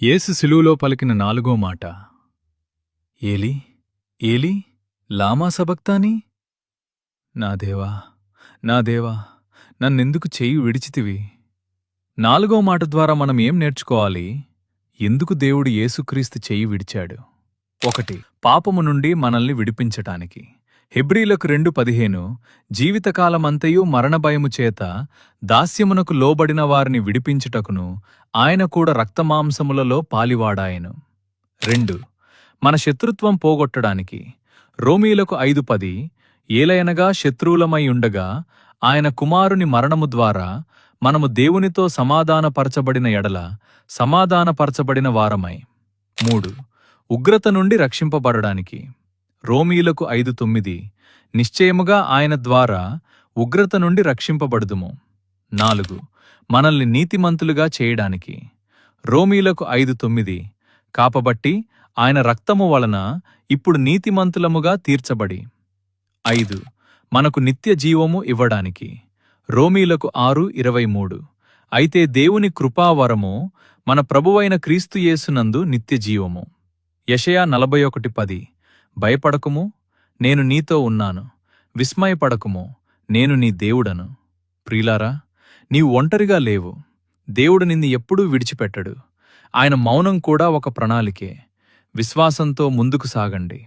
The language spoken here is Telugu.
యేసు శిలువలో పలికిన 4వ మాట, ఏలీ ఏలీ లామా సబక్తానీ. నా దేవా నా దేవా, నన్నెందుకు చేయి విడిచితివి? 4వ మాట ద్వారా మనం ఏం నేర్చుకోవాలి? ఎందుకు దేవుడు యేసుక్రీస్తు చేయి విడిచాడు? 1. పాపము నుండి మనల్ని విడిపించటానికి. హెబ్రీలకు 2:15 జీవితకాలమంతయు మరణభయము చేత దాస్యమునకు లోబడిన వారిని విడిపించుటకును ఆయన కూడా రక్తమాంసములలో పాలివాడాయెను. 2. మన శత్రుత్వం పోగొట్టడానికి. రోమీలకు 5:10 ఏలయనగా శత్రువులమై ఉండగా ఆయన కుమారుని మరణము ద్వారా మనము దేవునితో సమాధానపరచబడిన ఎడల సమాధానపరచబడిన వారమై. 3. ఉగ్రత నుండి రక్షింపబడడానికి. రోమీలకు 5:9 నిశ్చయముగా ఆయన ద్వారా ఉగ్రత నుండి రక్షింపబడుదుము. 4. మనల్ని నీతిమంతులుగా చేయడానికి. రోమీలకు 5:9 కాపబట్టి ఆయన రక్తము వలన ఇప్పుడు నీతిమంతులముగా తీర్చబడి. 5. మనకు నిత్య జీవము ఇవ్వడానికి. రోమీలకు 6:23 అయితే దేవుని కృపావరము మన ప్రభువైన క్రీస్తు యేసునందు నిత్య జీవము. యెషయా 41:10 భయపడకుము, నేను నీతో ఉన్నాను. విస్మయపడకుము, నేను నీ దేవుడను. ప్రియులారా, నీవు ఒంటరిగా లేవు. దేవుడు నిన్ను ఎప్పుడూ విడిచిపెట్టడు. ఆయన మౌనం కూడా ఒక ప్రణాళికే. విశ్వాసంతో ముందుకు సాగండి.